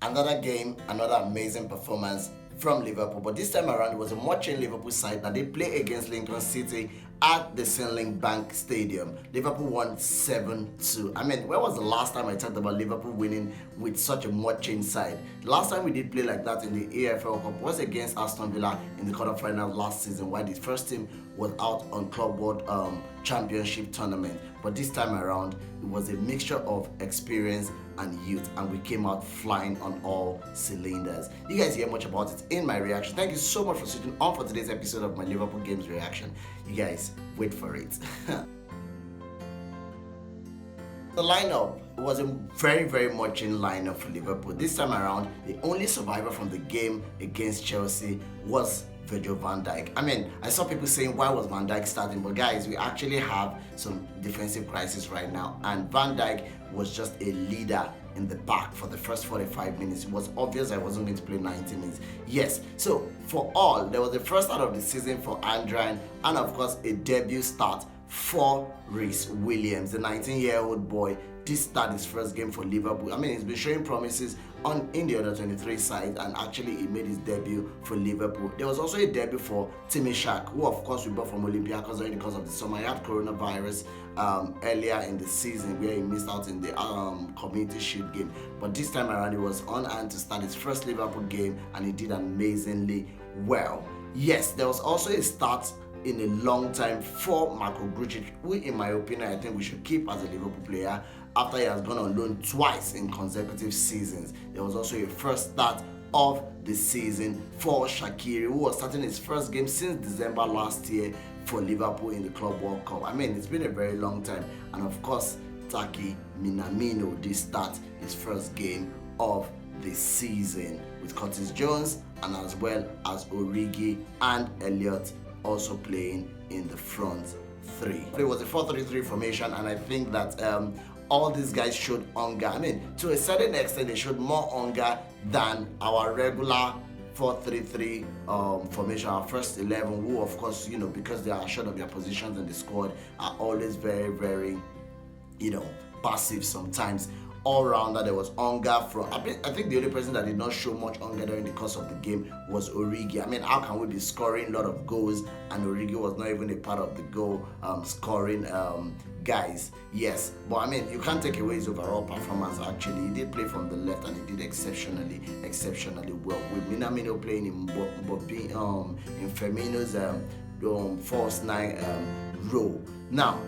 Another game, another amazing performance from Liverpool, but this time around it was a much-changed Liverpool side that they play against Lincoln City at the Sinlin Bank Stadium. Liverpool won 7-2. I mean, when was the last time I talked about Liverpool winning with such a much-changed side? The last time we did play like that in the EPL Cup was against Aston Villa in the quarterfinals last season, while the first team was out on Club World Championship tournament. But this time around, it was a mixture of experience and youth, and we came out flying on all cylinders. You guys hear much about it in my reaction. Thank you so much for sitting on for today's episode of my Liverpool Games reaction. You guys wait for it. The lineup was a very much in lineup for Liverpool. This time around, the only survivor from the game against Chelsea was Virgil van Dijk. I mean, I saw people saying, why was Van Dijk starting? But guys, we actually have some defensive crisis right now, and Van Dijk was just a leader in the back for the first 45 minutes. It was obvious I wasn't going to play 90 minutes. Yes, so for all, there was the first start of the season for Andrian, and of course a debut start for Rhys Williams, the 19-year-old boy. This started his first game for Liverpool. I mean, he's been showing promises in the under 23 side, and actually he made his debut for Liverpool. There was also a debut for Tsimiskas, who of course we bought from Olympiacos already because of the summer. He had coronavirus earlier in the season where he missed out in the Community Shield game. But this time around he was on hand to start his first Liverpool game, and he did amazingly well. Yes, there was also a start in a long time for Marco Grujic, who in my opinion I think we should keep as a Liverpool player after he has gone on loan twice in consecutive seasons. There was also a first start of the season for Shaqiri, who was starting his first game since December last year for Liverpool in the Club World Cup. I mean, it's been a very long time. And of course, Taki Minamino did start his first game of the season with Curtis Jones, and as well as Origi and Elliott also playing in the front three. It was a 4-3-3 formation, and I think that all these guys showed hunger. I mean, to a certain extent, they showed more hunger than our regular 4-3-3 formation, our first 11, who of course, you know, because they are short of their positions in the squad, are always very, you know, passive sometimes. All rounder, there was hunger from. I think the only person that did not show much hunger during the course of the game was Origi. I mean, how can we be scoring a lot of goals and Origi was not even a part of the goal scoring guys? Yes, but I mean, you can't take away his overall performance. Actually, he did play from the left and he did exceptionally well, with Minamino playing in Firmino's false nine role. Now,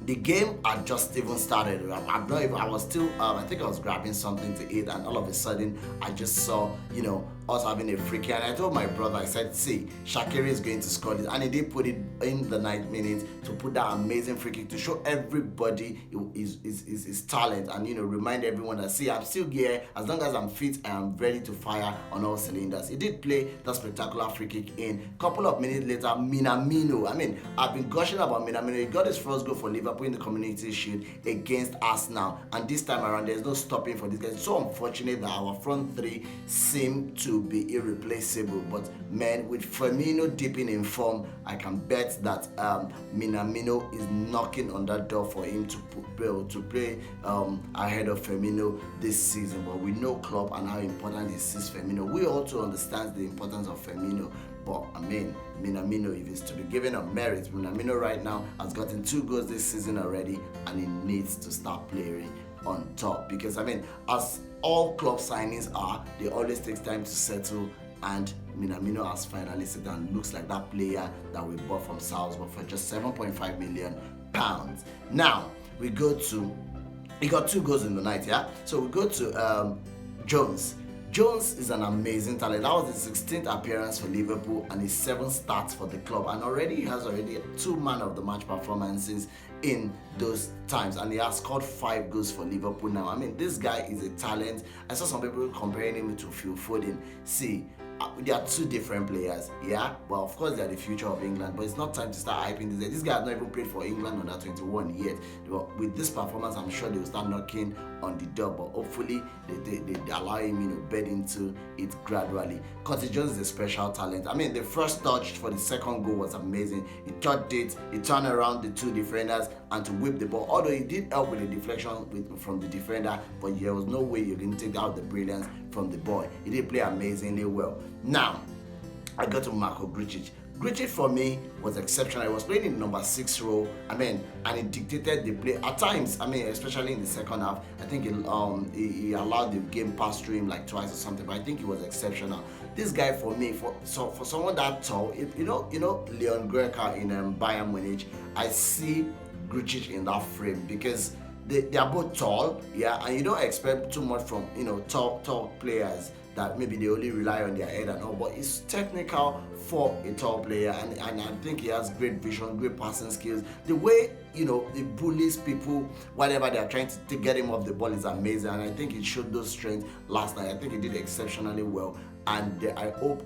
the game had just even started. I was still, I think I was grabbing something to eat, and all of a sudden, I just saw, you know, us having a free kick. And I told my brother, I said, see, Shaqiri is going to score this. And he did put it in the 9th minute to put that amazing free kick to show everybody his talent, and, you know, remind everyone that, see, I'm still here. As long as I'm fit, I am ready to fire on all cylinders. He did play that spectacular free kick in. Couple of minutes later, Minamino. I mean, I've been gushing about Minamino. He got his first goal for Liverpool in the Community Shield against Arsenal, and this time around there's no stopping for this guy. It's so unfortunate that our front three seem to be irreplaceable, but man, with Firmino dipping in form, I can bet that Minamino is knocking on that door for him to play ahead of Firmino this season. But we know Klopp and how important he sees Firmino. We also understand the importance of Firmino. But I mean, Minamino, if it's to be given a merit, Minamino right now has gotten 2 goals this season already, and he needs to start playing on top, because I mean, as all club signings are, they always take time to settle, and Minamino has finally settled and looks like that player that we bought from Salzburg for just £7.5 million. Now we go to, he got 2 goals in the night, yeah. So we go to Jones. Jones is an amazing talent. That was his 16th appearance for Liverpool and his 7th starts for the club, and he has 2 man of the match performances in those times, and he has scored 5 goals for Liverpool now. I mean, this guy is a talent. I saw some people comparing him to Phil Foden. See, they are two different players, yeah. But of course, they are the future of England. But it's not time to start hyping this. This guy has not even played for England under 21 yet. But with this performance, I'm sure they will start knocking on the door. But hopefully, they allow him, bed into it gradually. Because he just is a special talent. I mean, the first touch for the second goal was amazing. He touched it, he turned around the two defenders and to whip the ball. Although he did help with the deflection from the defender, but there was no way you can take out the brilliance from the boy. He did play amazingly well. Now, I got to Marko Grujic. Grujic for me was exceptional. He was playing in number 6 role. And he dictated the play at times. Especially in the second half. I think he allowed the game pass through him like twice or something. But I think he was exceptional. This guy for me, for someone that tall, you know Leon Goretzka in Bayern Munich, I see Grujic in that frame because they are both tall, yeah, and you don't expect too much from tall players that maybe they only rely on their head and all, but he's technical for a tall player, and I think he has great vision, great passing skills. The way he bullies people whenever they are trying to get him off the ball is amazing, and I think he showed those strengths last night. I think he did exceptionally well, and I hope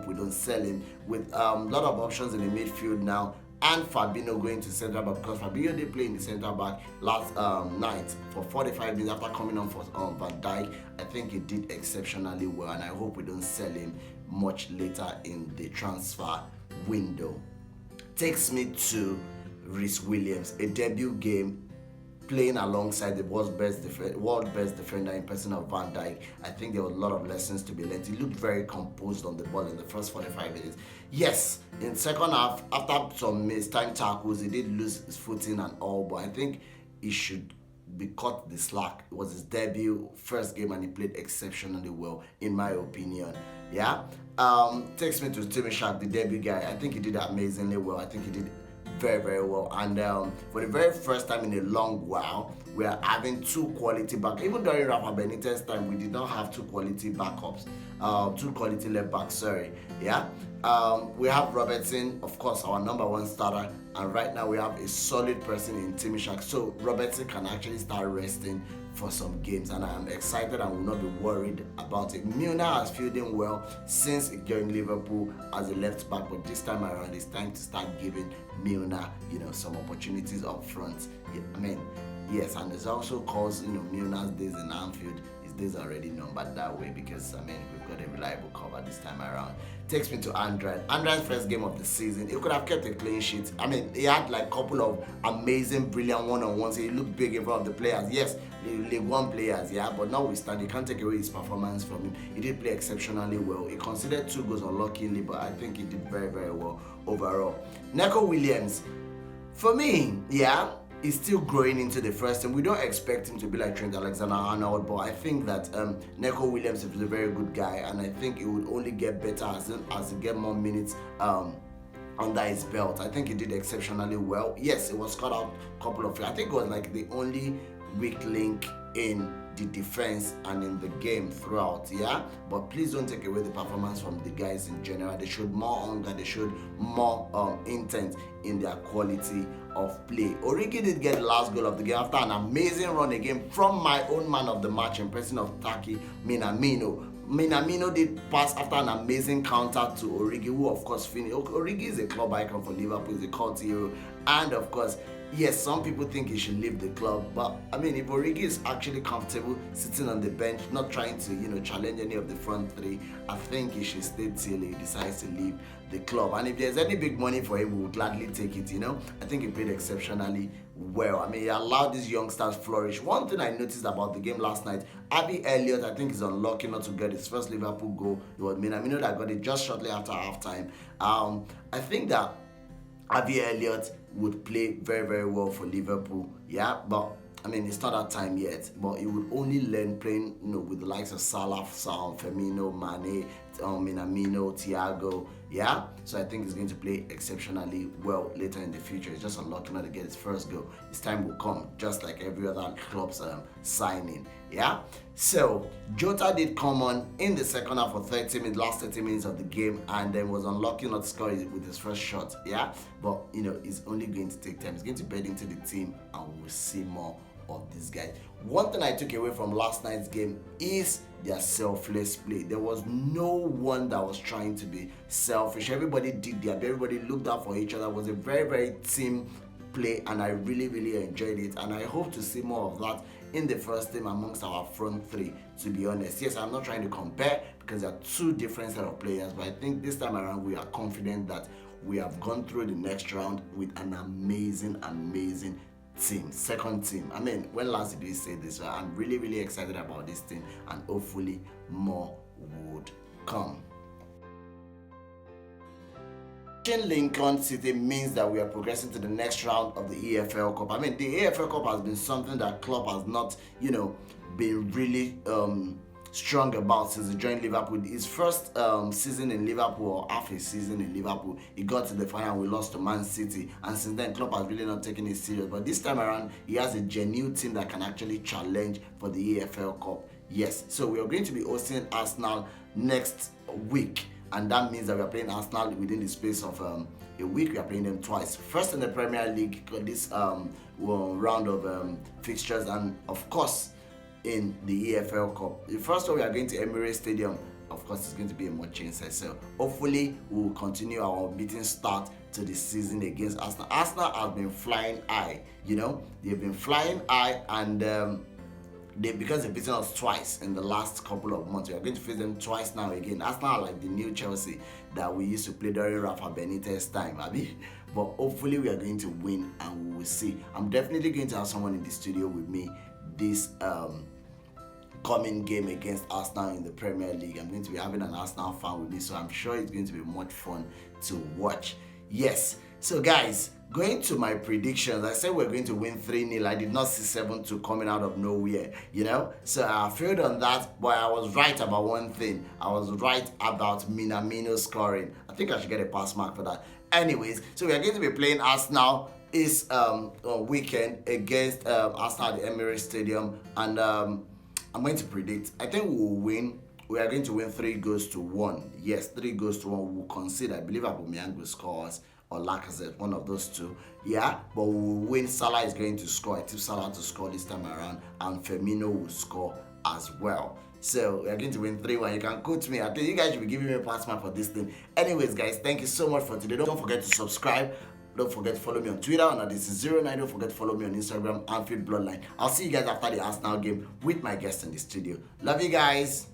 we don't sell him with a lot of options in the midfield now. And Fabinho going to centre back, because Fabinho did play in the centre back last night for 45 minutes after coming on for Van Dijk. I think he did exceptionally well, and I hope we don't sell him much later in the transfer window. Takes me to Rhys Williams, a debut game playing alongside the world's best defender in person of Van Dijk. I think there were a lot of lessons to be learned. He looked very composed on the ball in the first 45 minutes. Yes, in second half, after some mistime tackles, he did lose his footing and all, but I think he should be cut the slack. It was his debut, first game, and he played exceptionally well, in my opinion. Yeah. Takes me to Tsimiskas, the debut guy. I think he did amazingly well. I think he did very, very well, and for the very first time in a long while, we are having two quality backs. Even during Rafa Benitez's time, we did not have two quality backups, two quality left backs. Sorry, yeah. We have Robertson, of course, our number one starter, and right now we have a solid person in Tsimiskas, so Robertson can actually start resting for some games, and I am excited and will not be worried about it. Milner has filled in well since he joined Liverpool as a left back, but this time around it's time to start giving Milner, some opportunities up front. Yes, and there's also cause Milner's days in Anfield. His days are already numbered that way because we've got a reliable cover this time around. Takes me to Andri's first game of the season. He could have kept a clean sheet. He had like a couple of amazing, brilliant one-on-ones. He looked big in front of the players. Yes, League One players, yeah, but notwithstanding, you can't take away his performance from him. He did play exceptionally well. He conceded 2 goals unluckily, but I think he did very, very well overall. Neco Williams, for me, yeah, he's still growing into the first team. We don't expect him to be like Trent Alexander-Arnold, but I think that Neco Williams is a very good guy, and I think he would only get better as he get more minutes under his belt. I think he did exceptionally well. Yes, it was cut out a couple of. I think it was like the only weak link in the defense and in the game throughout, yeah. But please don't take away the performance from the guys in general. They showed more hunger, they showed more intent in their quality of play. Origi did get the last goal of the game after an amazing run again from my own man of the match in person of Taki Minamino. Minamino did pass after an amazing counter to Origi, who of course finished. Origi is a club icon for Liverpool, is a cult hero, and of course, yes, some people think he should leave the club, but if Origi is actually comfortable sitting on the bench, not trying to challenge any of the front three, I think he should stay till he decides to leave the club. And if there's any big money for him, we would gladly take it. I think he played exceptionally well. He allowed these youngsters flourish. One thing I noticed about the game last night, Harvey Elliott, I think, is unlucky not to get his first Liverpool goal. It was Minamino that got it just shortly after halftime. I think that Harvey Elliott would play very, very well for Liverpool, yeah, but it's not that time yet, but he would only learn playing with the likes of Salah, Firmino, Mane, Minamino, Thiago, yeah. So I think he's going to play exceptionally well later in the future. He's just unlucky not to get his first goal. His time will come, just like every other club's signing, yeah. So Jota did come on in the second half for last 30 minutes of the game, and then was unlucky not to score with his first shot, yeah. But it's only going to take time. He's going to bed into the team, and we'll see more of these guys. One thing I took away from last night's game is their selfless play. There was no one that was trying to be selfish. Everybody did their best. Everybody looked out for each other. It was a very, very team play, and I really, really enjoyed it, and I hope to see more of that in the first team amongst our front three, to be honest. Yes, I'm not trying to compare because there are two different set of players, but I think this time around we are confident that we have gone through the next round with an amazing team, second team. I mean, when last did we say this? Right? I'm really, really excited about this team, and hopefully more would come. Lincoln City means that we are progressing to the next round of the EFL Cup. I mean, the EFL Cup has been something that club has not, been really strong about since he joined Liverpool. His first season in Liverpool, or half a season in Liverpool, he got to the final, we lost to Man City, and since then Klopp has really not taken it serious. But this time around, he has a genuine team that can actually challenge for the EFL Cup. Yes, so we are going to be hosting Arsenal next week, and that means that we are playing Arsenal within the space of a week. We are playing them twice. First in the Premier League, this round of fixtures, and of course in the EFL Cup. The first one we are going to Emirates Stadium. Of course, it's going to be a much inside. So hopefully we will continue our beating start to the season against Arsenal. Arsenal have been flying high. They've been flying high, and because they've beaten us twice in the last couple of months. We are going to face them twice now again. Arsenal are like the new Chelsea that we used to play during Rafa Benitez's time, Abby. But hopefully we are going to win, and we will see. I'm definitely going to have someone in the studio with me this coming game against Arsenal in the Premier League. I'm going to be having an Arsenal fan with me, so I'm sure it's going to be much fun to watch. Yes, so guys, going to my predictions, I said we're going to win 3-0. I did not see 7-2 coming out of nowhere, so I failed on that, but I was right about one thing. I was right about Minamino scoring. I think I should get a pass mark for that. Anyways, so we are going to be playing Arsenal this weekend against Arsenal at the Emirates Stadium, and I'm going to predict, I think we will win. We are going to win 3-1. Yes, 3-1. We will concede. I believe Aubameyang will score us, or Lacazette, one of those two. Yeah, but we will win. Salah is going to score. I tip Salah to score this time around, and Firmino will score as well. So we are going to win 3-1. You can quote me. I think you guys should be giving me a pass mark for this thing. Anyways, guys, thank you so much for today. Don't forget to subscribe. Don't forget to follow me on Twitter, and this is 09. Don't forget to follow me on Instagram, Anfield Bloodline. I'll see you guys after the Arsenal game with my guest in the studio. Love you guys.